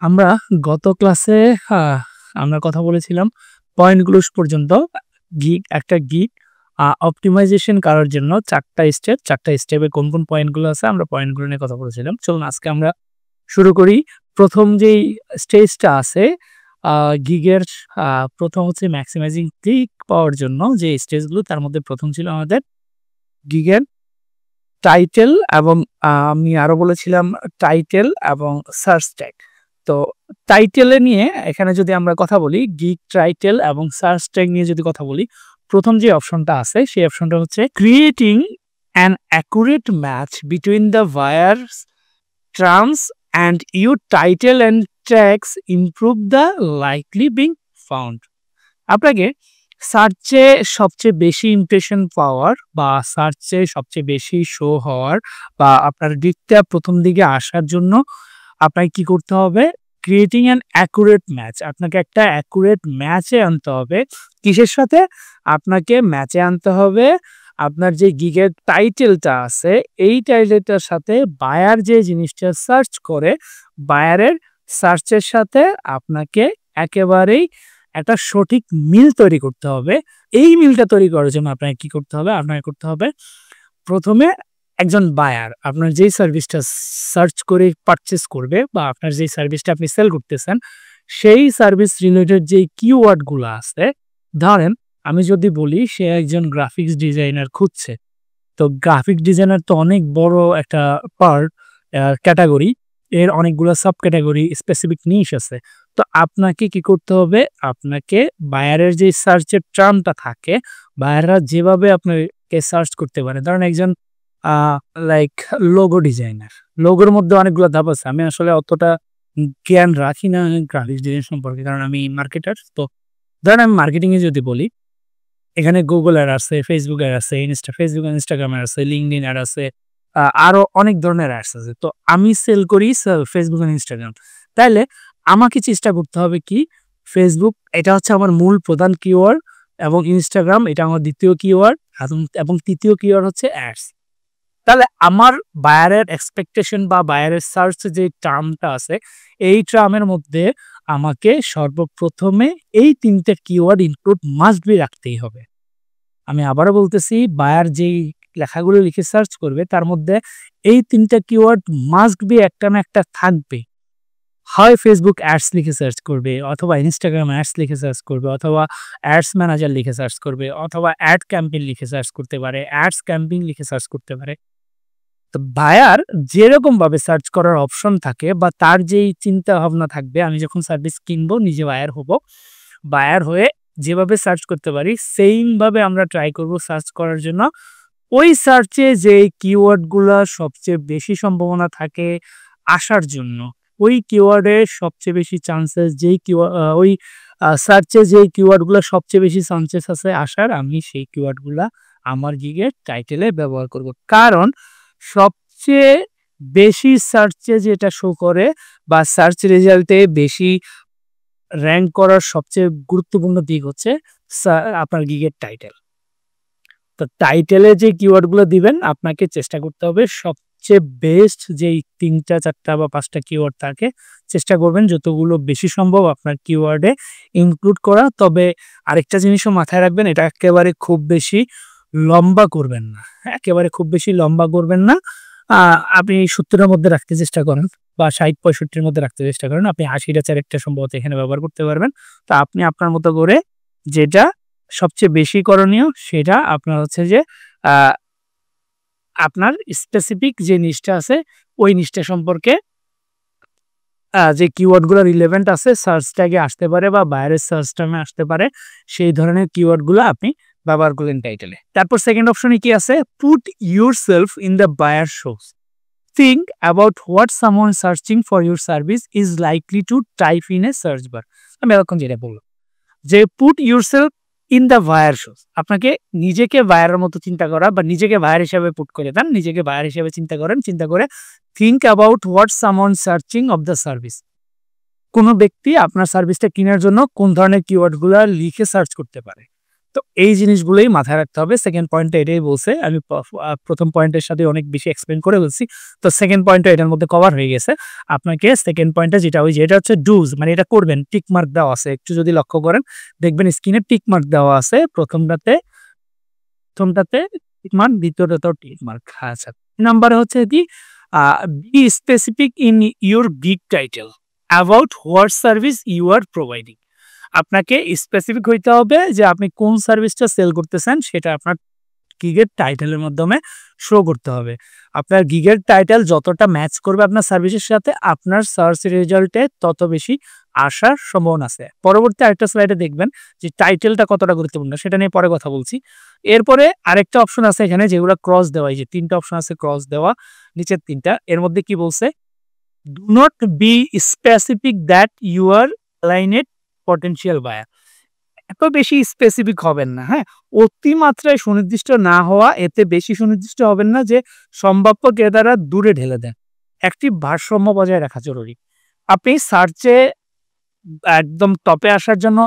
আমরা গত ক্লাসে আহ, আমরা কথা বলেছিলাম পয়েন্টগুলো পর্যন্ত। একটা গিগ অপটিমাইজেশন করার জন্য চারটা স্টেপে কোন কোন পয়েন্টগুলো আছে আমরা পয়েন্টগুলো নিয়ে কথা বলেছিলাম। চলুন আজকে আমরা শুরু করি। প্রথম যেই স্টেজটা আছে গিগের, প্রথম হচ্ছে ম্যাক্সিমাইজিং ক্লিক পাওয়ার জন্য যে স্টেজগুলো, তার মধ্যে প্রথম ছিল আমাদের গিগের টাইটেল এবং আমি আরো বলেছিলাম টাইটেল এবং সার্চ ট্যাগ। তো টাইটেলে নিয়ে এখানে যদি আমরা কথা বলি, গিগ টাইটেল এবং সার্চ ট্যাগ নিয়ে যদি কথা বলি, প্রথম যে অপশনটা আছে সেই অপশনটা হচ্ছে creating an accurate match between the buyers terms and your title and tags improve the likely being found. আপনাকে সার্চে সবচেয়ে বেশি ইমপ্রেশন পাওয়ার বা সার্চে সবচেয়ে বেশি শো হওয়ার বা আপনার দিকটা প্রথম দিকে আসার জন্য আপনাকে কি করতে হবে? Creating an accurate match. আপনাকে একটা অ্যাকুরেট ম্যাচে আনতে হবে। কিসের সাথে? আপনাকে ম্যাচে আনতে হবে আপনার যে গিগের টাইটেলটা আছে এই টাইটেলটার সাথে বায়ার যে জিনিসটা সার্চ করে বায়ারের সার্চের সাথে আপনাকে একেবারেই একটা সঠিক মিল তৈরি করতে হবে। এই মিলটা তৈরি করার জন্য আপনাকে কি করতে হবে? আপনাকে করতে হবে প্রথমে একজন বায়ার আপনার যেই সার্ভিসটা সার্চ করে পারচেস করবে বা আপনার যেই সার্ভিসটা আপনি সেল করতেছেন সেই সার্ভিস রিলেটেড যে কিওয়ার্ডগুলো আছে, ধরেন আমি যদি বলি সে একজন গ্রাফিক্স ডিজাইনার খুঁজছে, তো গ্রাফিক ডিজাইনার তো অনেক বড় একটা পার্ট, ক্যাটাগরি, এর অনেকগুলো সাব ক্যাটাগরি, স্পেসিফিক নিশ আছে। তো আপনাকে কি করতে হবে? আপনাকে বায়ারের যে সার্চের টার্মটা থাকে, বায়াররা যেভাবে আপনাকে সার্চ করতে পারে, ধরেন একজন লাইক লোগো ডিজাইনার, লোগোর মধ্যে অনেকগুলো ধাপ আছে। আমি আসলে অতটা জ্ঞান রাখি না গ্রাফিক্স ডিজাইন সম্পর্কে, কারণ আমি মার্কেটার। তো ধরেন আমি মার্কেটিংয়ে যদি বলি, এখানে গুগল অ্যাড আছে, ফেসবুক অ্যাড আছে, ফেসবুক ইনস্টাগ্রাম অ্যাড আছে, লিঙ্কডইন অ্যাড আছে, আরো অনেক ধরনের অ্যাডস আছে। তো আমি সেল করি ফেসবুক আর ইনস্টাগ্রাম। তাইলে আমাকে চেষ্টা করতে হবে কি, ফেসবুক এটা হচ্ছে আমার মূল প্রধান কিওয়ার্ড এবং ইনস্টাগ্রাম এটা আমার দ্বিতীয় কিওয়ার্ড এবং তৃতীয় কিওয়ার্ড হচ্ছে অ্যাডস। তাহলে আমার বায়ারের এক্সপেকটেশন বা বায়ারের সার্চ যে টার্মটা আছে এই টার্মের মধ্যে আমাকে সর্বপ্রথমে এই তিনটে কিওয়ার্ড ইনক্লুড মাস্ট বি রাখতেই হবে। আমি আবারও বলতেছি, বায়ার যেই লেখাগুলো লিখে সার্চ করবে তার মধ্যে এই তিনটা কিওয়ার্ড মাস্ট বি একটা না একটা থাকবে। হয় ফেসবুক অ্যাডস লিখে সার্চ করবে, অথবা ইনস্টাগ্রাম অ্যাডস লিখে সার্চ করবে, অথবা অ্যাডস ম্যানেজার লিখে সার্চ করবে, অথবা অ্যাড ক্যাম্পেইন লিখে সার্চ করতে পারে, অ্যাডস ক্যাম্পেইন লিখে সার্চ করতে পারে। তো বায়ার যেরকম ভাবে সার্চ করার অপশন থাকে বা তার যেই চিন্তা ভাবনা থাকবে, আমি যখন সার্ভিস কিনবো নিজে বায়ার হব, বায়ার হয়ে যেভাবে সার্চ করতে পারি সেইম ভাবে আমরা ট্রাই করব সার্চ করার জন্য। ওই সার্চে যে কিওয়ার্ডগুলো সবচেয়ে বেশি সম্ভাবনা থাকে আসার জন্য, ওই কিওয়ার্ডে সবচেয়ে বেশি চান্সেস যেই ওই সার্চে যে কিওয়ার্ডগুলো সবচেয়ে বেশি চান্সেস আছে আসার, আমি সেই কিওয়ার্ডগুলা আমার গিগের টাইটেলে ব্যবহার করব। কারণ সবচেয়ে বেশি সার্চে যেটা শো করে বা সার্চ রেজাল্টে বেশি র্যাঙ্ক করার সবচেয়ে গুরুত্বপূর্ণ দিক হচ্ছে আপনার গিগের টাইটেল। তো টাইটেলে যে কিওয়ার্ডগুলো দিবেন আপনাকে চেষ্টা করতে হবে সবচেয়ে বেস্ট যেই 3টা 4টা বা 5টা কিওয়ার্ড থাকে চেষ্টা করবেন যতগুলো বেশি সম্ভব আপনার কিওয়ার্ডে ইনক্লুড করা। তবে আরেকটা জিনিসও মাথায় রাখবেন, এটা একেবারে খুব বেশি লম্বা করবেন না, একেবারে খুব বেশি লম্বা করবেন না। আপনি 70-এর মধ্যে রাখতে চেষ্টা করেন বা 60-65-এর মধ্যে রাখতে চেষ্টা করেন। আপনি 80টা ক্যারেক্টার সম্ভবত এখানে ব্যবহার করতে পারবেন। তো আপনি আপনার মতো করে যেটা সবচেয়ে বেশি করণীয় সেটা আপনার হচ্ছে যে আপনার স্পেসিফিক যে নিশটা আছে ওই নিশটা সম্পর্কে যে কিওয়ার্ডগুলো রিলেভেন্ট আছে সার্চ ট্যাগে আসতে পারে বা বাইরের সার্চ টার্মে আসতে পারে, সেই ধরনের কিওয়ার্ডগুলো আপনি ব্যবহার করলেন টাইটেলে। তারপর সেকেন্ড অপশনে কি আছে? Put yourself in the buyer shoes. Think about what someone searching for your service is likely to type in a search bar. আমি এতক্ষণ যেটা বললাম যে put yourself in the buyer shoes, আপনাকে নিজেকে বায়ারের মতো চিন্তা করা বা নিজেকে বায়ার হিসেবে পুট করে দেন, নিজেকে বায়ার হিসেবে চিন্তা করেন, চিন্তা করে think about what someone searching of the service. কোনো ব্যক্তি আপনার সার্ভিসটা কেনার জন্য কোন ধরনের কিওয়ার্ডগুলো লিখে সার্চ করতে পারে। তো এই জিনিসগুলোই মাথায় রাখতে হবে। সেকেন্ড পয়েন্টটা এটাই বলছে। আমি প্রথম পয়েন্টের সাথে অনেক বেশি এক্সপ্লেন করে বলছি। তো সেকেন্ড পয়েন্টটা এটার মধ্যে কভার হয়ে গেছে। আপনাকে সেকেন্ড পয়েন্টটা যেটা ওই যে এটা হচ্ছে ডুজ, মানে এটা করবেন, টিক মার্ক দেওয়া আছে। একটু যদি লক্ষ্য করেন দেখবেন স্ক্রিনে টিক মার্ক দেওয়া আছে। প্রথমটাতে টিক মার্ক, দ্বিতীয়টাতেও টিক মার্ক। আচ্ছা, নাম্বারে হচ্ছে কি be specific in your gig title about what service you are providing. আপনাকে স্পেসিফিক হইতে হবে যে আপনি কোন সার্ভিসটা সেল করতেছেন, সেটা আপনার গিগের টাইটেলের মাধ্যমে শো করতে হবে। আপনার গিগের টাইটেল যতটা ম্যাচ করবে আপনার সার্ভিসের সাথে, আপনার সার্চ রেজাল্টে তত বেশি আসার সম্ভাবনা আছে। পরবর্তী আরেকটা স্লাইডে দেখবেন যে টাইটেলটা কতটা গুরুত্বপূর্ণ, সেটা নিয়ে পরে কথা বলছি। এরপরে আরেকটা অপশন আছে এখানে যেগুলো ক্রস দেওয়া, এই যে তিনটা অপশন আছে ক্রস দেওয়া, নিচের তিনটা। এর মধ্যে কি বলছে, do not be specific that you are aligned potential buyer. এত বেশি স্পেসিফিক হবেন না, হ্যাঁ। অতিমাত্রায় সুনির্দিষ্ট না হওয়া, এতে বেশি সুনির্দিষ্ট হবেন না যে সম্ভাব্য ক্রেতারা দূরে ঢেলে দেন। একটি ভারসাম্য বজায় রাখা জরুরি। আপনি সার্চে একদম টপে আসার জন্য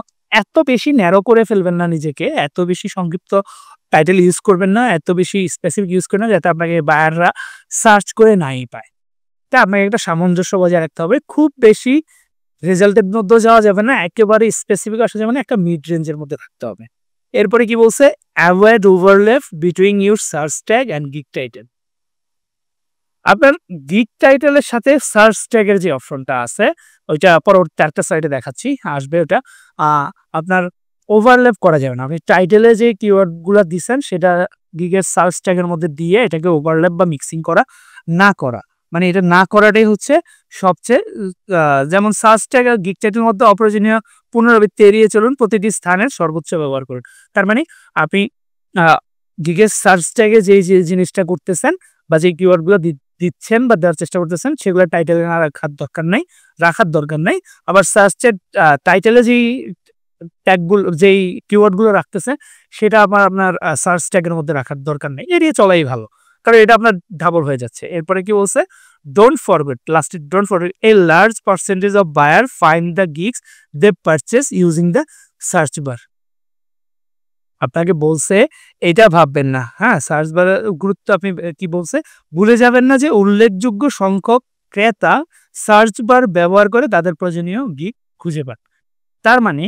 এত বেশি ন্যারো করে ফেলবেন না নিজেকে, এত বেশি সংক্ষিপ্ত টাইটেল ইউজ করবেন না, এত বেশি স্পেসিফিক ইউজ করবেন না যাতে আপনাকে বায়াররা সার্চ করে নাই পায়। তা আপনাকে একটা সামঞ্জস্য বজায় রাখতে হবে। খুব বেশি রেজাল্টের মধ্যে যাওয়া যাবে না, একেবারে স্পেসিফিক আসা যাবে না, একটা মিড রেঞ্জের মধ্যে থাকতে হবে। এরপরে কি বলছে, avoid overlap between your search tag and gig title. আপনার গিগ টাইটেলের সাথে সার্চ ট্যাগের যে অপশনটা আছে, ওইটা পরবর্তী একটা সাইডে দেখাচ্ছি, আসবে ওটা। আপনার ওভারল্যাপ করা যাবে না। আপনি টাইটেলে যে কিওয়ার্ডগুলো দিচ্ছেন সেটা গিগের সার্চ ট্যাগের মধ্যে দিয়ে এটাকে ওভারল্যাপ বা মিক্সিং না করা, মানে এটা না করাটাই হচ্ছে সবচেয়ে যেমন সার্চ ট্যাগ আর গিগ টাইটেলের মধ্যে অপ্রয়োজনীয় পুনরাবৃত্তি এড়িয়ে চলুন, প্রতিটি স্থানের সর্বোচ্চ ব্যবহার করুন। তার মানে আপনি গিগের সার্চ ট্যাগে যে জিনিসটা করতেছেন বা যে কিওয়ার্ডগুলো দিচ্ছেন বা দেওয়ার চেষ্টা করতেছেন সেগুলো টাইটেলে না রাখার দরকার নাই। আবার সার্চের টাইটেলে যেই ট্যাগগুলো, যেই কিওয়ার্ডগুলো রাখতেছে সেটা আপনার সার্চ ট্যাগের মধ্যে রাখার দরকার নেই, এড়িয়ে চলাই ভালো, কারণ এটা আপনার ডাবল হয়ে যাচ্ছে। এরপরে কি বলছে, don't forget a large percentage of buyer find the gigs they purchase using the search bar. আপনাকে বলছে এটা ভাববেন না, হ্যাঁ, সার্চ বারের গুরুত্ব আপনি কি বলছে, ভুলে যাবেন না যে উল্লেখযোগ্য সংখ্যক ক্রেতা সার্চ বার ব্যবহার করে তাদের প্রয়োজনীয় গিগ খুঁজে পান। তার মানে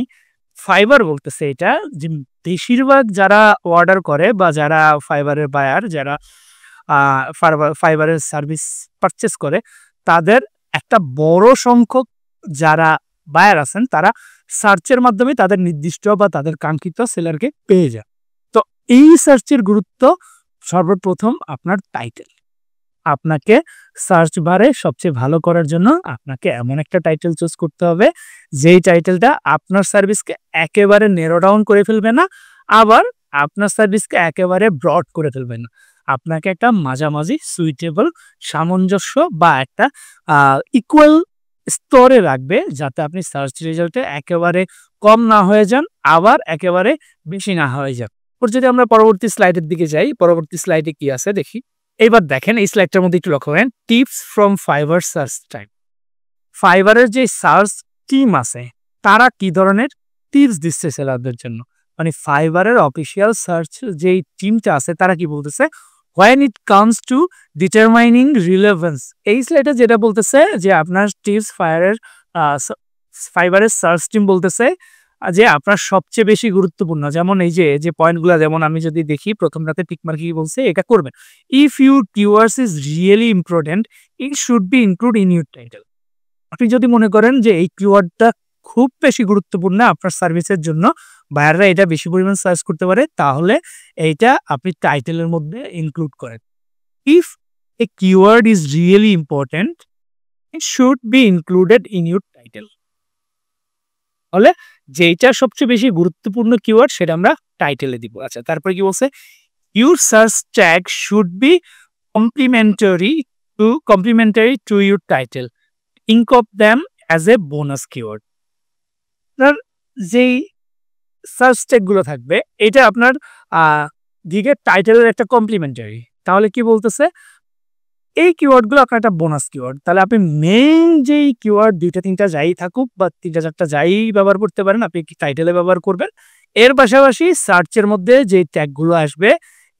ফাইবার বলতেছে এটা যে বেশিরভাগ যারা অর্ডার করে বা যারা ফাইবারের বায়ার, যারা ফাইবারের সার্ভিস পারচেস করে, তাদের একটা বড় সংখ্যক যারা বায়ার আছেন তারা সার্চের মাধ্যমে তাদের নির্দিষ্ট বা তাদের কাঙ্ক্ষিত সেলারকে পেয়ে যায়। তো এই সার্চের গুরুত্ব, সর্বপ্রথম আপনার টাইটেল। আপনাকে সার্চ বারে সবচেয়ে ভালো করার জন্য আপনাকে এমন একটা টাইটেল চুজ করতে হবে যেই টাইটেলটা আপনার সার্ভিসকে একেবারে নেরো ডাউন করে ফেলবে না, আবার আপনার সার্ভিসকে একেবারে ব্রড করে ফেলবে না। আপনাকে একটা মাঝামাঝি সুইটেবল সামঞ্জস্য বা একটা ইকুয়াল স্তরে রাখবে, যাতে আপনি সার্চ রেজাল্টে একেবারে কম না হয়ে যান, আবার একেবারে বেশি না হয়ে যান। যদি আমরা পরবর্তী স্লাইডের দিকে যাই, পরবর্তী স্লাইডে কি আছে দেখি। এইবার দেখেন এই স্লাইডটার মধ্যে একটু লক্ষ্য করেন, tips from fibre search time. ফাইবারের যে সার্চ টিম আছে তারা কি ধরনের টিপস দিচ্ছে সেলারদের জন্য, মানে ফাইবারের অফিসিয়াল সার্চ যেই টিমটা আছে তারা কি বলতেছে, when it comes to determining relevance। এই স্লাইডে যেটা বলতেছে যে আপনার টিপস ফাইবারের সার্চ টিম বলতেছে যে আপনার সবচেয়ে বেশি গুরুত্বপূর্ণ, যেমন এই যে পয়েন্টগুলো, যেমন আমি যদি দেখি প্রথমটাতে টিক মার্ক কি বলছে, এটা করবেন। If your keywords is really important it should be include in your title. আপনি যদি মনে করেন যে এই কিওয়ার্ডটা খুব বেশি গুরুত্বপূর্ণ আপনার সার্ভিসের জন্য, বায়াররা এটা বেশি পরিমাণ সার্চ করতে পারে, তাহলে এইটা আপনি টাইটেলের মধ্যে ইনক্লুড করেন। If A keyword is really important it should be included in your title. তাহলে যেটা সবচেয়ে বেশি গুরুত্বপূর্ণ কিওয়ার্ড সেটা আমরা টাইটেলে দিব। আচ্ছা, তারপরে কি বলছে, your search tag should be complimentary to your title, think of them as a bonus keyword। আপনার যেই সার্চ ট্যাগ গুলো থাকবে এটা আপনার গিগের টাইটেলের একটা কমপ্লিমেন্টারি। তাহলে কি বলতেছে, এই কিওয়ার্ড গুলো আপনার একটা বোনাস কিওয়ার্ড। তাহলে আপনি মেইন যেই কিওয়ার্ড 2-3টা যাই থাকুক বা 3-4টা যাই ব্যবহার করতে পারেন, আপনি টাইটেলে ব্যবহার করবেন, এর পাশাপাশি সার্চের মধ্যে যে ট্যাগগুলো আসবে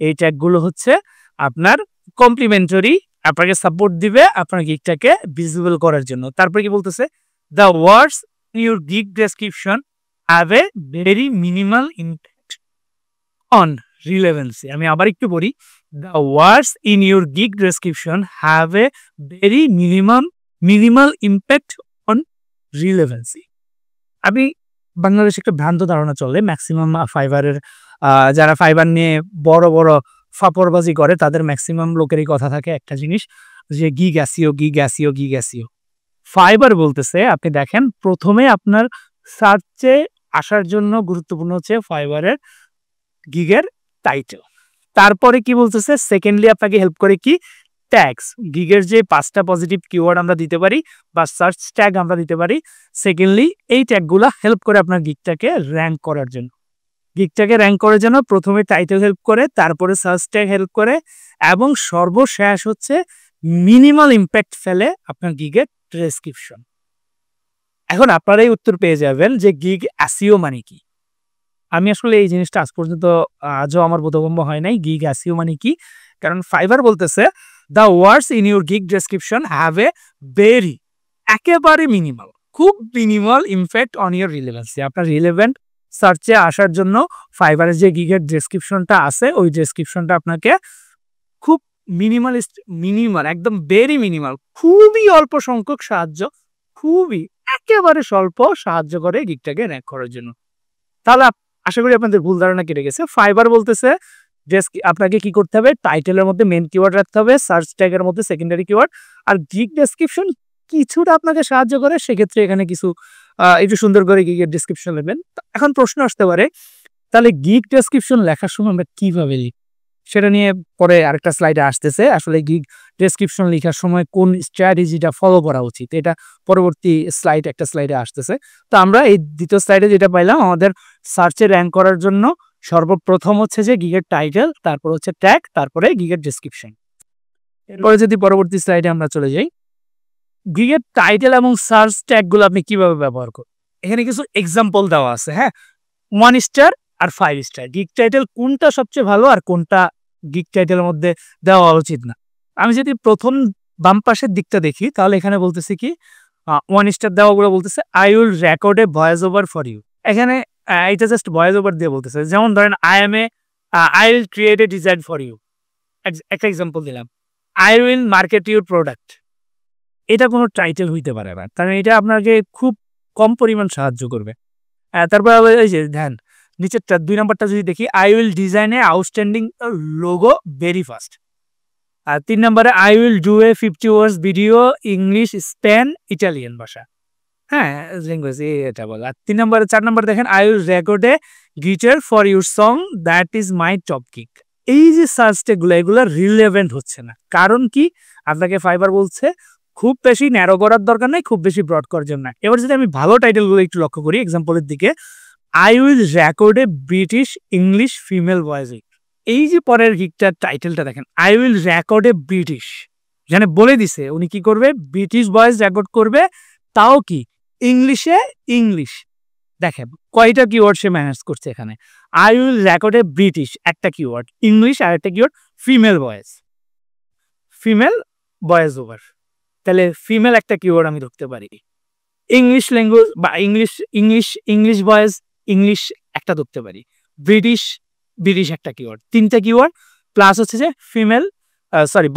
এই ট্যাগগুলো হচ্ছে আপনার কমপ্লিমেন্টারি, আপনাকে সাপোর্ট দিবে আপনার গিগটাকে ভিজিবল করার জন্য। তারপরে কি বলতেছে, the words in your gig description have a very minimal impact on relevancy. আমি আবার একটু বলি, the words in your gig description have a very minimal impact on relevancy. আমি বাংলাদেশে একটা ভ্রান্ত ধারণা চলে ম্যাক্সিমাম ফাইবারের, যারা ফাইবার নিয়ে বড় বড় ফাপড়বাজি করে তাদের ম্যাক্সিমাম লোকেরই কথা থাকে একটা জিনিস, যে gig SEO gig SEO gig SEO. Fibre বলতেছে আপনি দেখেন প্রথমে আপনার সার্চে আসার জন্য গুরুত্বপূর্ণ হচ্ছে ফাইবারের গিগের টাইটেল। তারপরে কি বলতেছে, সেকেন্ডলি আপনাকে হেল্প করে কি, ট্যাগস। গিগের যে 5টা পজিটিভ কিওয়ার্ড আমরা দিতে পারি বা সার্চ ট্যাগ আমরা দিতে পারি, সেকেন্ডলি এই ট্যাগগুলো হেল্প করে আপনার গিগটাকে র্যাঙ্ক করার জন্য। গিগটাকে র্যাঙ্ক করার জন্য প্রথমে টাইটেল হেল্প করে, তারপরে সার্চ ট্যাগ হেল্প করে, এবং সর্বশেষ হচ্ছে মিনিমাল ইম্প্যাক্ট ফেলে আপনার গিগের ডেসক্রিপশন। এখন আপনারাই উত্তর পেয়ে যাবেন যে গিগ এসইও মানে কি। আমি আসলে এই জিনিসটা আজ পর্যন্ত আজও আমার বোধগম্য হয় নাই, গিগ এসইও মানে কি। কারণ ফাইবার বলতেছে the words in your gig description have a very, একেবারে মিনিমাল, খুব minimal impact on your relevancy. আপনার রিলেভেন্ট সার্চে আসার জন্য ফাইবারের যে গিগের ডেসক্রিপশনটা আছে ওই ডেসক্রিপশনটা আপনাকে খুব মিনিমাল একদম ভেরি মিনিমাল, খুবই অল্প সংখ্যক সাহায্য, খুবই একেবারে স্বল্প সাহায্য করে গিগটাকে র্যাঙ্ক করার জন্য। তাহলে আশা করি আপনাদের ভুল ধারণা কেটে গেছে। ফাইবার বলতেছে আপনাকে কি করতে হবে, টাইটেলের মধ্যে মেন কিওয়ার্ড রাখতে হবে, সার্চ ট্যাগের মধ্যে সেকেন্ডারি কিওয়ার্ড, আর গিগ ডেসক্রিপশন কিছুটা আপনাকে সাহায্য করে, সেক্ষেত্রে এখানে কিছু একটু সুন্দর করে গিগের ডেসক্রিপশন নেবেন। এখন প্রশ্ন আসতে পারে, তাহলে গিগ ডেসক্রিপশন লেখার সময় আমরা কিভাবে লিখি, সেটা নিয়ে পরে আরেকটা স্লাইডে আসতেছে। আসলে গিগ ডেসক্রিপশন লেখার সময় কোন স্ট্র্যাটেজিটা ফলো করা উচিত এটা পরবর্তী একটা স্লাইডে আসতেছে। তো আমরা এই দ্বিতীয় স্লাইডে যেটা পাইলাম, আমাদের সার্চে র্যাঙ্ক করার জন্য সর্বপ্রথম হচ্ছে যে গিগের টাইটেল, তারপর হচ্ছে ট্যাগ, তারপরে গিগের ডেসক্রিপশন। এরপরে যদি পরবর্তী স্লাইডে আমরা চলে যাই, গিগের টাইটেল এবং সার্চ ট্যাগগুলো আপনি কিভাবে ব্যবহার করবেন, এখানে কিছু এক্সাম্পল দেওয়া আছে। হ্যাঁ, 1 স্টার আর 5 স্টার গিগ টাইটেল কোনটা সবচেয়ে ভালো আর কোনটা গিগ টাইটেলের মধ্যে দেওয়া উচিত না। আমি যদি প্রথম বাম পাশের দিকটা দেখি, তাহলে এখানে বলতেছি কি, 1 স্টার দেওয়াগুলো বলতেছে I will record a voice over for you. এখানে এটা জাস্ট ভয়েস ওভার দিয়ে বলতেছে, যেমন ধরেন I will create a design for you, একটা এক্সাম্পল দিলাম। I will market your product, এটা কোনো টাইটেল হইতে পারে না, কারণ এটা আপনাকে খুব কম পরিমাণ সাহায্য করবে। তারপর এই যে ধ্যান নিচেরটা 2 নম্বরটা যদি দেখি, I will design a outstanding logo very fast. আর 3 নম্বরে I will do a 50 words video English Spain Italian ভাষা। হ্যাঁ, ল্যাঙ্গুয়েজ এটা বল। আর 4 নম্বরে দেখেন I will record a guitar for your song that is my top gig. এই যে সার্চ ট্যাগগুলো এগুলো রিলেভেন্ট হচ্ছে না, কারণ কি, আপনাকে ফাইবার বলছে খুব বেশি ন্যারো করার দরকার নাই, খুব বেশি ব্রড করার জন্য। এবার যদি আমি ভালো টাইটেলগুলো একটু লক্ষ্য করি, এক্সাম্পলের দিকে, I will record A British English female voice. এই যে পরের গিগটার টাইটেলটা দেখেন, I will record A British, যেখানে বলে দিছে উনি কি করবে, ব্রিটিশ ভয়েস রেকর্ড করবে, তাও কি ইংলিশে। ইংলিশ দেখেন কয়টা কিওয়ার্ড সে ম্যানেজ করছে এখানে। I will record A British একটা কিওয়ার্ড, ইংলিশ আর একটা কিওয়ার্ড, ফিমেল ভয়েস ওভার। তাহলে ফিমেল একটা কিওয়ার্ড আমি ধরতে পারি, ইংলিশ ল্যাঙ্গুয়েজ বা ইংলিশ ভয়েস, ইংলিশ একটা ধরতে পারি, ব্রিটিশ একটা কিওয়ার্ড, 3টা কিওয়ার্ড, প্লাস হচ্ছে যে ফিমেল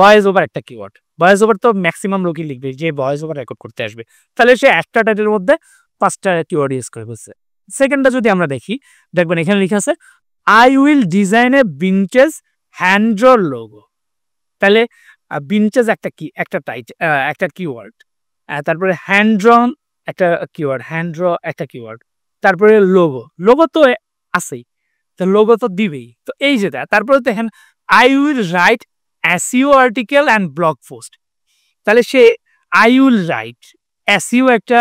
ভয়েস ওভার একটা কিওয়ার্ড। ভয়েস ওভার তো ম্যাক্সিমাম লোকই লিখবে যে ভয়েস ওভার রেকর্ড করতে আসবে, তাহলে সে একটা টাইটেলের মধ্যে 5টা কিওয়ার্ড ইউজ করে বলছে। সেকেন্ডটা যদি আমরা দেখি, দেখবেন এখানে লেখা আছে I will design A vintage hand draw logo. তাহলে ভিনটেজ একটা কিওয়ার্ড, তারপরে হ্যান্ড ড্রন একটা কিওয়ার্ড, তারপরে লোগো তো আছেই, তো লোগো তো দিবেই, তো এই যেটা। তারপরে দেখেন I will right SEO article and blog post. তাহলে say I will right SEO একটা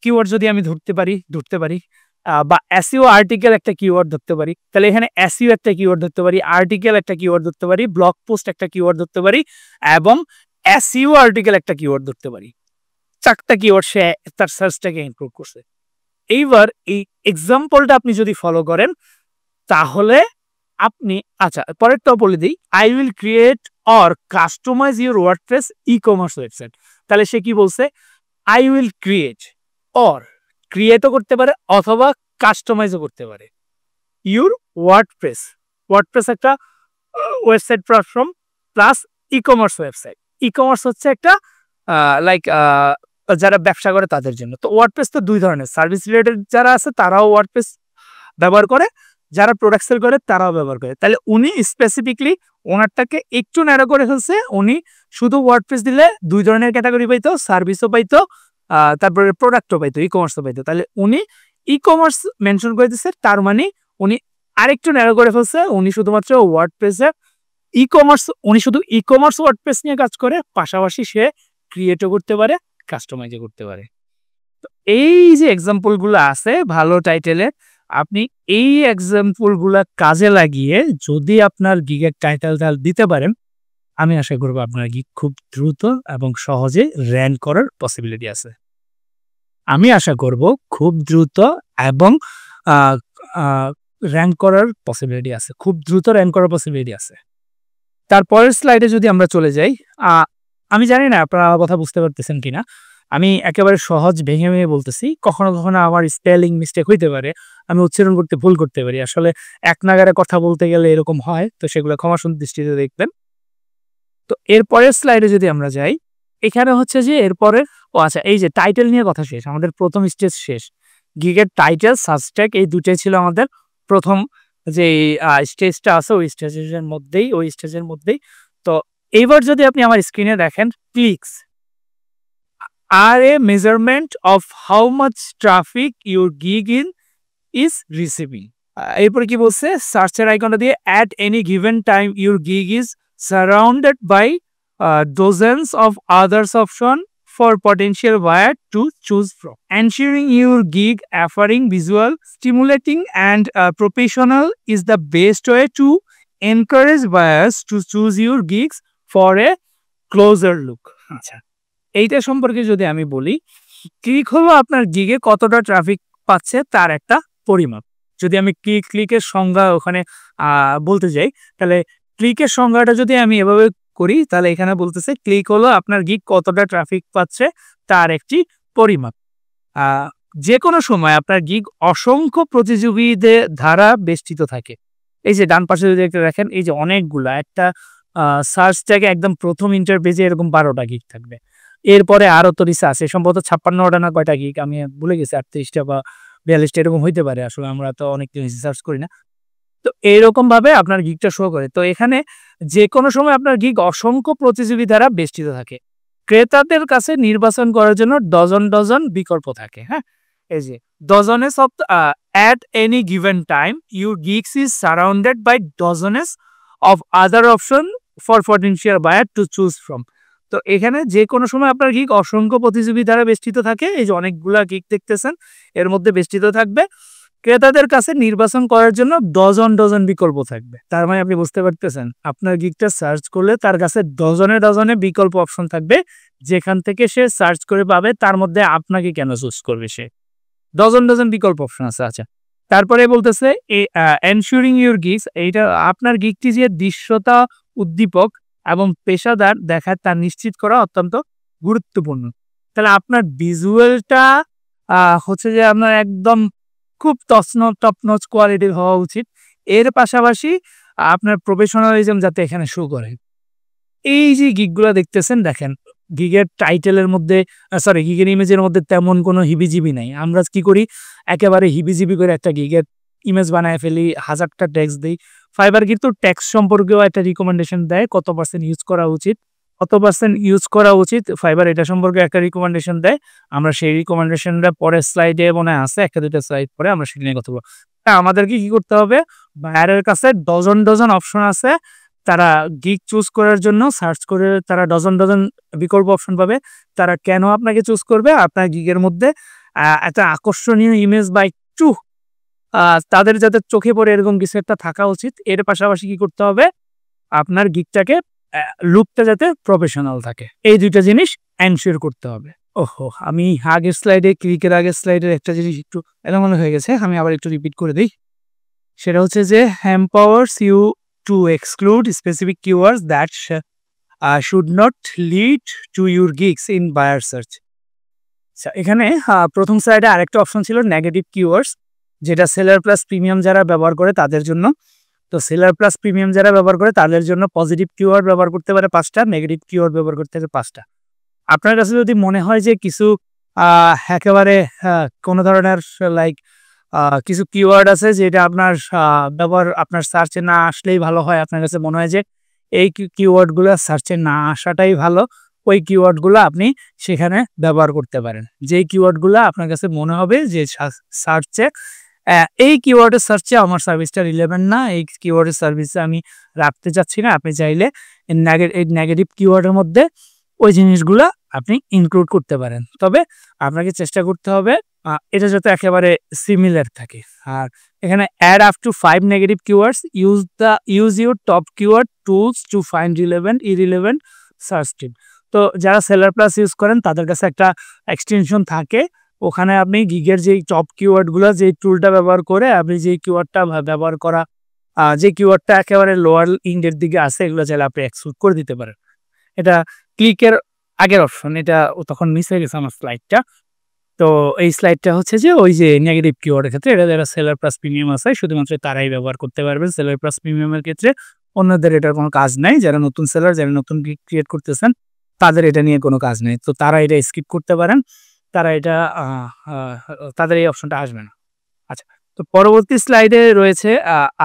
কিওয়ার্ড যদি আমি ধরতে পারি, বা এসইও আর্টিকেল একটা কিওয়ার্ড ধরতে পারি, তাহলে এখানে এসইও একটা কিওয়ার্ড ধরতে পারি, আর্টিকেল একটা কিওয়ার্ড ধরতে পারি, ব্লগ পোস্ট একটা কিওয়ার্ড ধরতে পারি, এবং এসইও আর্টিকেল একটা কিওয়ার্ড ধরতে পারি। 4টা কিওয়ার্ড সে তার সার্চটাকে ইনক্লুড করছে। এইবার এই এক্সাম্পলটা আপনি যদি ফলো করেন তাহলে আপনি আচ্ছা পরেরটা বলে দিই, I will create or customise your WordPress e commerce website. তাহলে সে কি বলছে, আই উইল ক্রিয়েট, অর ক্রিয়েটও করতে পারে অথবা কাস্টমাইজও করতে পারে ইউর ওয়ার্ডপ্রেস। ওয়ার্ডপ্রেস একটা website platform plus e commerce website. E commerce হচ্ছে একটা লাইক যারা ব্যবসা করে তাদের জন্য। তো ওয়ার্ডপ্রেস তো দুই ধরনের, সার্ভিস রিলেটেড যারা আছে তারাও ওয়ার্ডপ্রেস ব্যবহার করে, যারা প্রোডাক্ট সেল করে তারাও ব্যবহার করে। তাহলে উনি স্পেসিফিকলি ওনারটাকে একটু ন্যারো করে ফেলছে, উনি শুধু ওয়ার্ডপ্রেস দিলে দুই ধরনের ক্যাটাগরি পাইতো, সার্ভিসও পাইতো তারপরে প্রোডাক্টও পাইতো, ই কমার্সও পাইতো। তাহলে উনি ই কমার্স মেনশন করে দিচ্ছে, তার মানে উনি আরেকটু ন্যারো করে ফেলছে, উনি শুধুমাত্র ওয়ার্ডপ্রেসে ই কমার্স, উনি শুধু ই কমার্স ওয়ার্ডপ্রেস নিয়ে কাজ করে, পাশাপাশি সে ক্রিয়েটও করতে পারে, কাস্টমাইজও করতে পারে। তো এই যে এক্সাম্পলগুলো আছে ভালো টাইটেলের, আপনি এই এক্সাম্পলগুলো কাজে লাগিয়ে যদি আপনার গিগের টাইটেলটা দিতে পারেন, আমি আশা করবো আপনার গিগ খুব দ্রুত এবং সহজে র্যাঙ্ক করার পসিবিলিটি আছে। আমি আশা করব খুব দ্রুত এবং র্যাঙ্ক করার পসিবিলিটি আছে, খুব দ্রুত র্যাঙ্ক করার পসিবিলিটি আছে। তারপরের স্লাইডে যদি আমরা চলে যাই, আমি জানি না আপনারা কথা বুঝতে পারতেছেন কিনা, আমি একেবারে সহজ ভেঙে ভেঙে বলতেছি, কখনো কখনো আমার স্পেলিং মিস্টেক হইতে পারে, আমি উচ্চারণ করতে ভুল করতে পারি, আসলে এক নাগারে কথা বলতে গেলে এরকম হয়, তো সেগুলো ক্ষমাসুন্দর দৃষ্টিতে দেখবেন। তো এরপরের স্লাইডে যদি আমরা যাই, এখানে হচ্ছে যে এরপরে আচ্ছা এই যে টাইটেল নিয়ে কথা শেষ, আমাদের প্রথম স্টেজ শেষ, গিগের টাইটেল সাবস্ট্যাক এই দুটাই ছিল আমাদের প্রথম যে স্টেজটা আছে, ওই স্টেজের মধ্যেই। তো এইবার যদি আপনি আমার স্ক্রিনে দেখেন, clicks are a measurement of how much traffic your gig is receiving. এরপরে কি বলছে, সার্চের আইকনটা দিয়ে at any given time your gig is surrounded by dozens of others option for potential buyer to choose from. Ensuring your gig offering visual, stimulating and professional is the best way to encourage buyers to choose your gigs for a closer look. আচ্ছা, এইটা সম্পর্কে যদি আমি বলি, click হলো আপনার গিগে কতটা traffic পাচ্ছে তার একটা পরিমাপ। যদি আমি ক্লিকের সংজ্ঞা ওখানে বলতে যাই, তাহলে ক্লিকের সংজ্ঞাটা যদি আমি এভাবে করি, তাহলে এখানে বলতেছে ক্লিক হলো আপনার গিগ কতটা ট্রাফিক পাচ্ছে তার একটি পরিমাপ। যে কোনো সময় আপনার গিগ অসংখ্য প্রতিযোগীদের দ্বারা বেষ্টিত থাকে। এই যে ডান পাশে যদি একটা দেখেন, এই যে অনেকগুলা, একটা সার্চ ট্যাগে একদম প্রথম ইন্টারপেজে এরকম 12টা গিগ থাকবে, এরপরে আরো তো রিসার্চ আছে, সম্ভবত 56টা না কয়টা গিগ, আমি ভুলে গেছি, 38টা বা 42টা এরকম হইতে পারে, আসলে আমরা তো অনেক রিসার্চ করি না। তো এইরকম ভাবে আপনার গিগটা শো করে। তো এখানে যে কোনো সময় আপনার গিগ অসংখ্য প্রতিযোগী দ্বারা বেষ্টিত থাকে। ক্রেতাদের কাছে নির্বাচন করার জন্য ডজন ডজন বিকল্প থাকে। হ্যাঁ, এই যে dozens of at any given time your gigs is surrounded by dozens of other option for potential buyer to choose from. তো এখানে যে কোনো সময় আপনার গিগ অসংখ্য প্রতিযোগী দ্বারা বেষ্টিত থাকে। এই যে অনেকগুলা গিগ দেখতেছেন, এর মধ্যে বেষ্টিত থাকবে। ক্রেতাদের কাছে নির্বাচন করার জন্য ডজন ডজন বিকল্প থাকবে। তার মানে আপনি বুঝতে পারতেছেন, আপনার গিগটা সার্চ করলে তার কাছে ডজনে ডজনে বিকল্প অপশন থাকবে, যেখান থেকে সে সার্চ করে পাবে তার মধ্যে আপনাকে কেন চুজ করবে, সে ডজন ডজন বিকল্প অপশন আছে। আচ্ছা, তারপরে বলতেছে এনশিওরিং ইউর গিগস, এইটা আপনার গিগটি যে দৃশ্যতা উদ্দীপক এবং পেশাদার দেখায় তা নিশ্চিত করা অত্যন্ত গুরুত্বপূর্ণ। তাহলে আপনার ভিজুয়ালটা হচ্ছে যে আপনার একদম খুব টপনচ কোয়ালিটির হওয়া উচিত। এর পাশাপাশি আপনার প্রফেশনালিজম যাতে এখানে শো করে। এই যে গিগগুলো দেখতেছেন, দেখেন গিগের টাইটেলের মধ্যে গিগের ইমেজের মধ্যে তেমন কোনো হিবিজিবি নাই। আমরা কি করি, একেবারে হিবিজিবি করে একটা গিগের ইমেজ বানায় ফেলি, 1000টা ট্যাক্স দিই। ফাইবার কিন্তু ট্যাক্স সম্পর্কেও একটা রিকমেন্ডেশন দেয়, কত পার্সেন্ট ইউজ করা উচিত, ফাইবার এটা সম্পর্কে একটা রিকমেন্ডেশন দেয়। আমরা সেই রিকমেন্ডেশনটা পরের স্লাইডে মনে আছে, একটা দুটো স্লাইড পরে আমরা সেটা নিয়ে কথা বলবো। আমাদেরকে কি করতে হবে, বায়ারের কাছে ডজন ডজন অপশন আছে, তারা গিগ চুজ করার জন্য সার্চ করে তারা ডজন ডজন বিকল্প অপশন পাবে। তারা কেন আপনাকে চুজ করবে, আপনার গিগের মধ্যে একটা আকর্ষণীয় ইমেজ বা একটু তাদের যাতে চোখে পড়ে এরকম কিছু একটা থাকা উচিত। এর পাশাপাশি কি করতে হবে, আপনার গিগটাকে লুকটা যাতে প্রফেশনাল থাকে, এই দুইটা জিনিস এনশিওর করতে হবে। ওহো! আমি আগের স্লাইডে ক্লিকের আগের স্লাইডের একটা জিনিস একটু এলোমেলো হয়ে গেছে। আমি আবার একটু রিপিট করে দেই। সেটা হচ্ছে যে empowers you to exclude specific keywords that should not lead to your gigs in buyer search. আচ্ছা, এখানে ১ম স্লাইডে আরেকটা অপশন ছিল নেগেটিভ কিওয়ার্ডস, যেটা সেলার প্লাস প্রিমিয়াম যারা ব্যবহার করে তাদের জন্য। তো সেলার প্লাস প্রিমিয়াম যারা ব্যবহার করে তাদের জন্য পজিটিভ কিওয়ার্ড ব্যবহার করতে পারে ৫ টা, নেগেটিভ কিওয়ার্ড ব্যবহার করতে পারে ৫ টা। আপনার কাছে যদি মনে হয় যে কিছু একেবারে কোনো ধরনের লাইক কিছু কিওয়ার্ড আছে যেটা আপনার ব্যবহার আপনার সার্চে না আসলেই ভালো হয়, আপনার কাছে মনে হয় যে এই কিওয়ার্ডগুলো সার্চে না আসাটাই ভালো, ওই কিওয়ার্ডগুলো আপনি সেখানে ব্যবহার করতে পারেন। যেই কিওয়ার্ডগুলো আপনার কাছে মনে হবে যে সার্চে এই কিওয়ার্ডের সার্চে আমার সার্ভিসটা রিলেভেন্ট না, এই কিওয়ার্ডের সার্ভিসে আমি রাখতে চাচ্ছি না, আপনি চাইলে এই নেগেটিভ কিওয়ার্ডের মধ্যে ওই জিনিসগুলা আপনি ইনক্লুড করতে পারেন। তবে আপনাকে চেষ্টা করতে হবে এটা যাতে একেবারে সিমিলার থাকে। আর এখানে add up to 5 negative keywords, use your top keyword tools to find irrelevant search tip. তো যারা সেলার প্লাস ইউজ করেন তাদের কাছে একটা এক্সটেনশন থাকে, ওখানে আপনি গিগের যেই টপ কিওয়ার্ডগুলো যেই টুলটা ব্যবহার করে আপনি যেই কিওয়ার্ডটা ব্যবহার করা যে কিওয়ার্ডটা একেবারে লোয়ার ইন্ডের দিকে আছে এগুলো চাইলে আপনি এক্সক্লুড করে দিতে পারেন। এটা ক্লিকের আগের অপশন, এটা তখন মিস হয়ে গেছে আমার স্লাইডটা। তো এই স্লাইডটা হচ্ছে যে ওই যে নেগেটিভ কিওয়ার্ডের ক্ষেত্রে এটা যারা সেলার প্লাস প্রিমিয়াম আছে শুধুমাত্র তারাই ব্যবহার করতে পারবেন। সেলার প্লাস প্রিমিয়ামের ক্ষেত্রে অন্যদের এটার কোনো কাজ নাই। যারা নতুন সেলার, যারা নতুন গিগ ক্রিয়েট করতেছেন তাদের এটা নিয়ে কোনো কাজ নেই। তো তারা এটা স্কিপ করতে পারেন, তারা এটা তাদের এই অপশনটা আসবে না। আচ্ছা, তো পরবর্তী স্লাইডে রয়েছে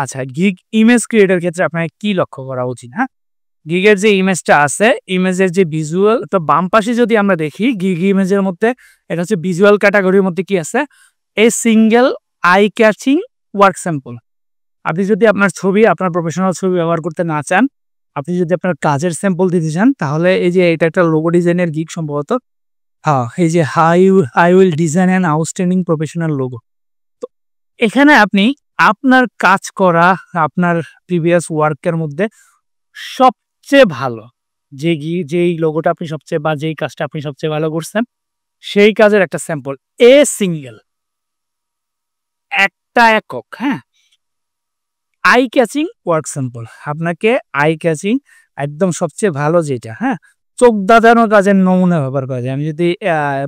আচ্ছা গিগ ইমেজ ক্রিয়েটের ক্ষেত্রে আপনাকে কি লক্ষ্য করা উচিত। হ্যাঁ, গিগের যে ইমেজটা আছে, ইমেজের যে ভিজুয়াল, তো বাম পাশে যদি আমরা দেখি গিগ ইমেজের মধ্যে এটা হচ্ছে ভিজুয়াল ক্যাটাগরির মধ্যে কি আছে, a single eye catching work sample. আপনি যদি আপনার ছবি, আপনার প্রফেশনাল ছবি ব্যবহার করতে না চান, আপনি যদি আপনার কাজের স্যাম্পল দিতে চান, তাহলে এই যে এটা একটা লোগো ডিজাইনের গিগ সম্ভবত, হ্যাঁ এই যে I will design an outstanding professional logo. তো এখানে আপনি আপনার কাজ করা, আপনার প্রিভিয়াস ওয়ার্কের মধ্যে সবচেয়ে ভালো যেই লোগোটা আপনি সবচেয়ে বা যেই কাজটা আপনি সবচেয়ে ভালো করছেন সেই কাজের একটা স্যাম্পল, এ সিঙ্গেল, একটা একক, হ্যাঁ, আই ক্যাচিং ওয়ার্ক স্যাম্পল। আপনাকে আই ক্যাচিং একদম সবচেয়ে ভালো যেটা, হ্যাঁ, চোখ ধাঁধানো কাজের নমুনা ব্যবহার করা যায়। আমি যদি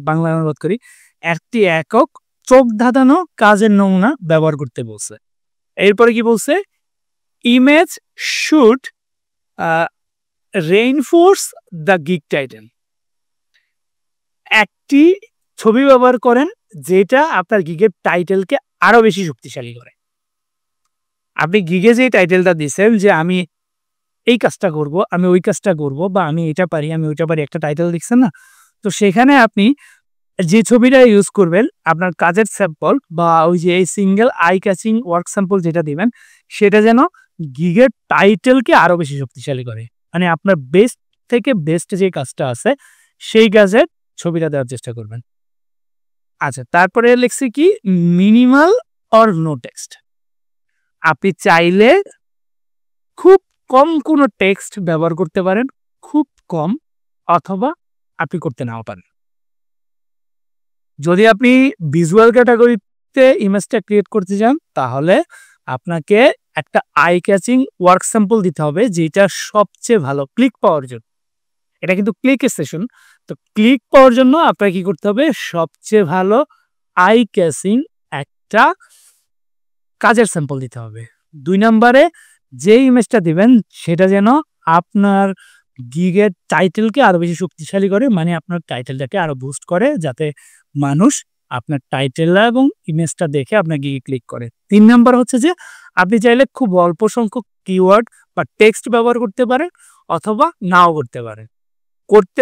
বাংলা অনুবাদ করি, একটি একক চোখ ধাঁধানো কাজের নমুনা ব্যবহার করতে বলছে। এরপরে কি বলছে, image should reinforce the gig title. একটি ছবি ব্যবহার করেন যেটা আপনার গিগের টাইটেলকে আরো বেশি শক্তিশালী করে। আপনি গিগে যে টাইটেলটা দিচ্ছেন যে আমি এই কাজটা করব, আমি ওই কাজটা করব, বা আমি এটা পারি, আমি ওইটা পারি, একটা টাইটেল লিখছেন না, তো সেখানে আপনি যে ছবিটা ইউজ করবেন আপনার কাজের স্যাম্পল বা ওই যে এই single eye catching work sample যেটা দিবেন সেটা যেন গিগের টাইটেলকে আরো বেশি শক্তিশালী করে। মানে আপনার বেস্ট থেকে বেস্ট যে কাজটা আছে সেই কাজের ছবিটা দেওয়ার চেষ্টা করবেন। আচ্ছা, তারপরে লিখছি কি, মিনিমাল অর নো টেক্সট। আপনি চাইলে খুব কম কোনো টেক্সট ব্যবহার করতে পারেন, খুব কম, অথবা আপনি করতে নাও পারেন। যদি আপনি ভিজুয়াল ক্যাটাগরিতে ইমেজটা ক্রিয়েট করতে চান তাহলে আপনাকে একটা আই ক্যাচিং ওয়ার্ক স্যাম্পল দিতে হবে যেটা সবচেয়ে ভালো ক্লিক পাওয়ার জন্য। এটা কিন্তু ক্লিক সেশন, তো ক্লিক পাওয়ার জন্য আপনাকে কি করতে হবে, সবচেয়ে ভালো আই ক্যাচিং একটা কাজের স্যাম্পল দিতে হবে। ২ নম্বরে যে ইমেজটা দিবেন সেটা যেন আপনার গিগের টাইটেলকে আরো বেশি শক্তিশালী করে, মানে আপনার টাইটেলটাকে আরো বুস্ট করে, যাতে মানুষ আপনার টাইটেল এবং ইমেজটা দেখে আপনার গিগে ক্লিক করে। ৩ নম্বর হচ্ছে যে আপনি চাইলে খুব অল্প সংখ্যক কিওয়ার্ড বা টেক্সট ব্যবহার করতে পারেন, অথবা নাও করতে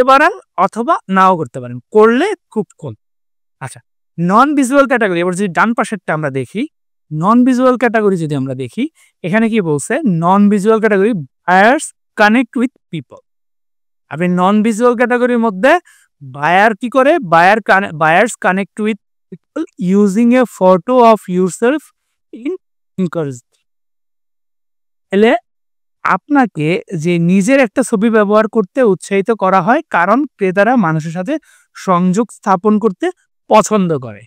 পারেন, অথবা নাও করতে পারেন, করলে খুব কম। আচ্ছা, নন ভিজুয়াল ক্যাটাগরি, এবার যদি ডান পাশেরটা আমরা দেখি, নন ভিজুয়াল ক্যাটাগরি যদি আমরা দেখি, এখানে কি বলছে, non visual category buyers connect with people. আপনি নন ভিজুয়াল ক্যাটাগরির মধ্যে বায়ার কি করে, buyers connect with people using a photo of yourself in encourage. এলে আপনাকে যে নিজের একটা ছবি ব্যবহার করতে উৎসাহিত করা হয় কারণ ক্রেতারা মানুষের সাথে সংযোগ স্থাপন করতে পছন্দ করে।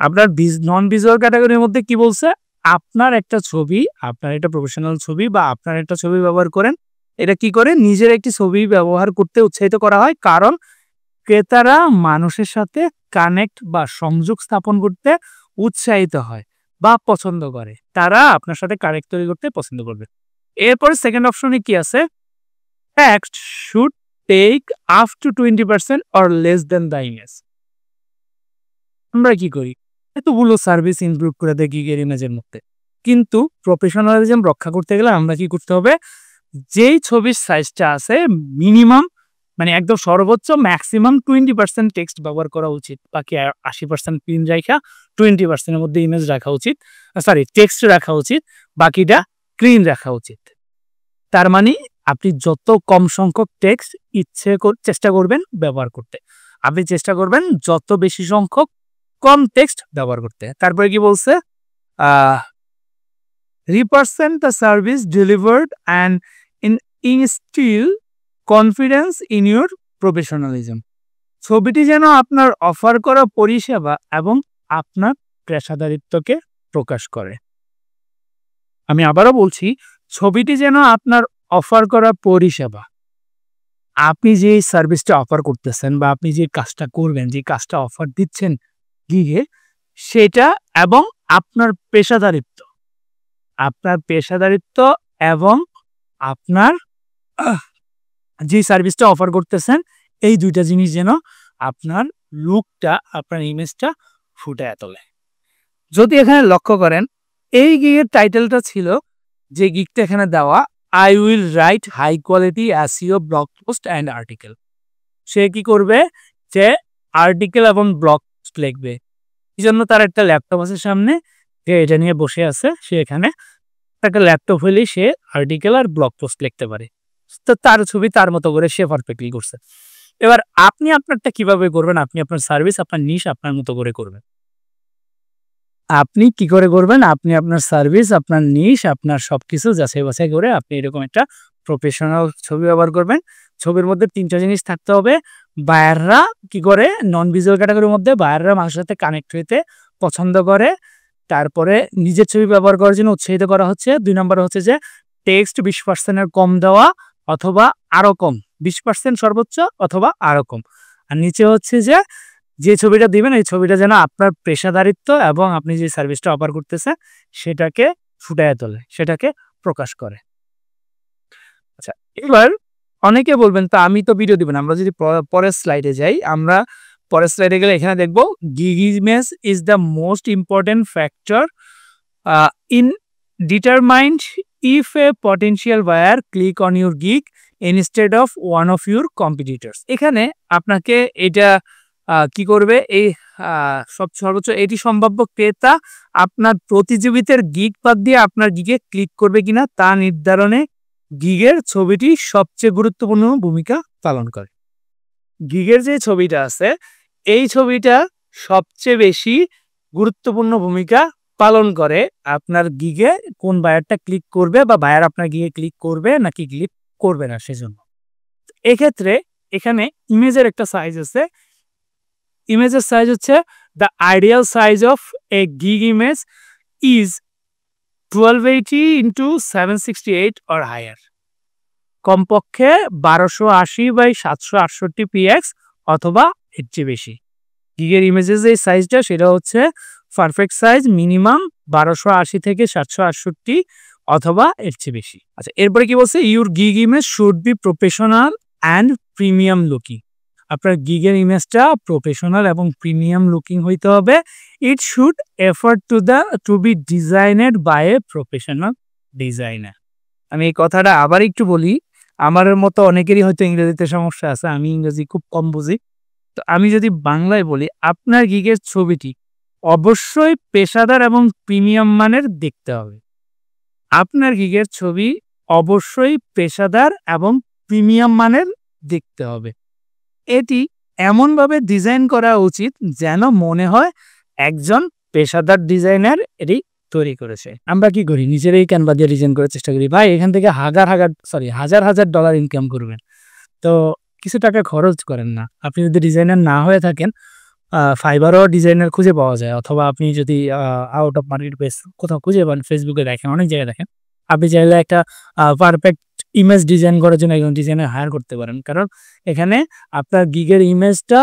আপনার নন ভিজুয়াল ক্যাটাগরির মধ্যে কি বলছে? আপনার একটা ছবি, আপনার একটা প্রফেশনাল ছবি বা আপনার একটা ছবি ব্যবহার করেন। এটা কি করে? নিজের একটি ছবি ব্যবহার করতে উৎসাহিত করা হয় কারণ ক্রেতারা মানুষের সাথে কানেক্ট বা সংযোগ স্থাপন করতে উৎসাহিত হয় বা পছন্দ করে। তারা আপনার সাথে কানেক্ট তৈরি করতে পছন্দ করবে। এরপরে সেকেন্ড অপশনে কি আছে? Text should take up to 20% or less than the image. আমরা কি করি? এতগুলো সার্ভিস ইনক্লুড করে দেয় গিগের ইমেজের মধ্যে। কিন্তু প্রফেশনালিজম রক্ষা করতে গেলে আমরা কি করতে হবে? যেই ছবির সাইজটা আছে মিনিমাম মানে একদম সর্বোচ্চ ম্যাক্সিমাম 20% টেক্সট ব্যবহার করা উচিত। বাকি 80% প্রিন্ট রাইখা 20% এর মধ্যে ইমেজ রাখা উচিত। টেক্সট রাখা উচিত। বাকিটা ক্লিন রাখা উচিত। তার মানে আপনি যত কম সংখ্যক টেক্সট চেষ্টা করবেন ব্যবহার করতে। আপনি চেষ্টা করবেন যত বেশি সংখ্যক কম টেক্সট ব্যবহার করতে। তারপরে কি বলছে? Represent the service delivered and instil confidence in your professionalism. ছবিটি যেন আপনার অফার করা পরিষেবা এবং আপনার পেশাদারিত্বকে প্রকাশ করে। আমি আবারও বলছি, ছবিটি যেন আপনার অফার করা পরিষেবা, আপনি যে সার্ভিসটা অফার করতেছেন বা আপনি যে কাজটা করবেন, যে কাজটা অফার দিচ্ছেন গিগে, সেটা এবং আপনার পেশাদারিত্ব এবং আপনার যে সার্ভিসটা অফার করতেছেন এই দুইটা জিনিস যেন আপনার লুকটা, আপনার ইমেজটা ফুটায় তোলে। যদি এখানে লক্ষ্য করেন, এই গিগের টাইটেলটা ছিল, যে গিগটা এখানে দেওয়া, I will write high quality SEO blog post and article. সে কি করবে? যে আর্টিকেল এবং ব্লগ পোস্ট লিখবে। এই জন্য তার একটা ল্যাপটপ আছে সামনে, যে এটা নিয়ে বসে আছে। সে এখানে একটা ল্যাপটপ হলেই সে আর্টিকেল আর ব্লগ পোস্ট লিখতে পারে। তো তার ছবি তার মতো করে সে পারফেক্টলি করছে। এবার আপনি আপনারটা কিভাবে করবেন? আপনি আপনার সার্ভিস, আপনার নিশ আপনার মতো করে করবেন। আপনি কি করে করবেন? আপনি আপনার সার্ভিস, আপনার নিশ, আপনার সবকিছু যাচাই বাছাই করে আপনি এরকম একটা প্রফেশনাল ছবি ব্যবহার করবেন। ছবির মধ্যে ৩টা জিনিস থাকতে হবে। বায়াররা কি করে? নন ভিজুয়াল ক্যাটাগরির মধ্যে বায়াররা মানুষের সাথে কানেক্ট হইতে পছন্দ করে। তারপরে নিজের ছবি ব্যবহার করার জন্য উৎসাহিত করা হচ্ছে। ২ নম্বরে হচ্ছে যে টেক্সট 20% এর কম দেওয়া অথবা আরো কম, 20% সর্বোচ্চ অথবা আরো কম। আর নিচে হচ্ছে যে ছবিটা দিবেন এই ছবিটা যেন আপনার পেশাদারিত্ব এবং আপনি যে সার্ভিসটা অফার করতেছেন সেটাকে ফুটায় তোলে, সেটাকে প্রকাশ করে। আচ্ছা, এবার অনেকে বলবেন, তো আমি তো ভিডিও দিব না। আমরা যদি পরের স্লাইডে যাই, আমরা পরের স্লাইডে গেলে এখানে দেখব gig image is the most important factor in determined if a potential buyer click on your gig instead of one of your competitors. এখানে আপনাকে এটা কি করবে? এই সর্বোচ্চ এটি সম্ভাব্য ক্রেতা আপনার প্রতিযোগিতার গিগ বাদ দিয়ে আপনার গিগে ক্লিক করবে কিনা তা নির্ধারণে গিগের ছবিটি সবচেয়ে গুরুত্বপূর্ণ ভূমিকা পালন করে। গিগের যে ছবিটা আছে এই ছবিটা সবচেয়ে বেশি গুরুত্বপূর্ণ ভূমিকা পালন করে আপনার গিগে কোন বায়ারটা ক্লিক করবে বা বায়ার আপনার গিগে ক্লিক করবে নাকি ক্লিক করবে না। সেজন্য এক্ষেত্রে এখানে ইমেজের একটা সাইজ আছে। ইমেজের সাইজ হচ্ছে, the ideal size of a gig image is 1280 into 768 or higher. কমপক্ষে 1280/768 px অথবা এর চেয়ে বেশি। গিগের ইমেজের যে সাইজটা সেটা হচ্ছে পারফেক্ট সাইজ, মিনিমাম 1280 থেকে 768 অথবা এর চেয়ে বেশি। আচ্ছা, এরপরে কি বলছে? Your gig image should be professional and premium looking. আপনার গিগের ইমেজটা প্রফেশনাল এবং প্রিমিয়াম লুকিং হইতে হবে। It should effort to be designed by a professional designer. আমি এই কথাটা আবার একটু বলি, আমার মতো অনেকেরই হয়তো ইংরেজিতে সমস্যা আছে, আমি ইংরেজি খুব কম বুঝি। তো আমি যদি বাংলায় বলি, আপনার গিগের ছবিটি অবশ্যই পেশাদার এবং প্রিমিয়াম মানের দেখতে হবে। আপনার গিগের ছবি অবশ্যই পেশাদার এবং প্রিমিয়াম মানের দেখতে হবে। এটি এমনভাবে ডিজাইন করা উচিত যেন মনে হয় একজন পেশাদার ডিজাইনার এটি তৈরি করেছে। আমরা কি করি? নিজেরাই ক্যানভা দিয়ে ডিজাইন করার চেষ্টা করি। ভাই এখান থেকে হাজার ডলার ইনকাম করবেন। তো কিছু টাকা খরচ করেন না। আপনি যদি ডিজাইনার না হয়ে থাকেন, ফাইবারও ডিজাইনার খুঁজে পাওয়া যায়, অথবা আপনি যদি আউট অফ মার্কেট প্লেস কোথাও খুঁজে পান, ফেসবুকে দেখেন, অনেক জায়গায় দেখেন। আপনি চাইলে একটা পারফেক্ট ইমেজ ডিজাইন করার জন্য একজন ডিজাইনার হায়ার করতে পারেন। কারণ এখানে আপনার গিগের ইমেজটা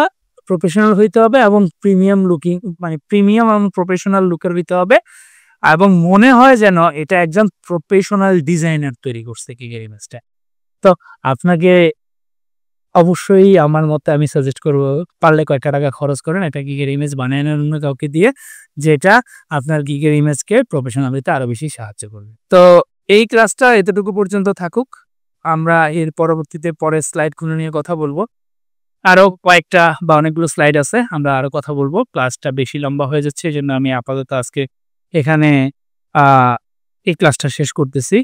প্রফেশনাল হইতে হবে এবং প্রিমিয়াম লুকিং, মানে প্রিমিয়াম এবং প্রফেশনাল লুকের হইতে হবে, এবং মনে হয় যেন এটা একজন প্রফেশনাল ডিজাইনার তৈরি করছে গিগের ইমেজটা। তো আপনাকে অবশ্যই আমার মতে আমি সাজেস্ট করব, পারলে কয়েকটা টাকা খরচ করেন একটা গিগের ইমেজ বানিয়ে নেন অন্য কাউকে দিয়ে, যেটা আপনার গিগের ইমেজকে প্রফেশনাল হইতে আরো বেশি সাহায্য করবে। তো এই ক্লাসটা এতটুকু পর্যন্ত থাকুক। আমরা এর পরবর্তীতে পরের স্লাইডগুলো নিয়ে কথা বলবো। আরো কয়েকটা বা অনেকগুলো স্লাইড আছে, আমরা আরো কথা বলবো। ক্লাসটা বেশি লম্বা হয়ে যাচ্ছে, এজন্য আমি আপাতত আজকে এখানে এই ক্লাসটা শেষ করতেছি।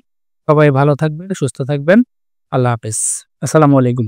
সবাই ভালো থাকবেন, সুস্থ থাকবেন। আল্লাহ হাফেজ। আসসালামু আলাইকুম।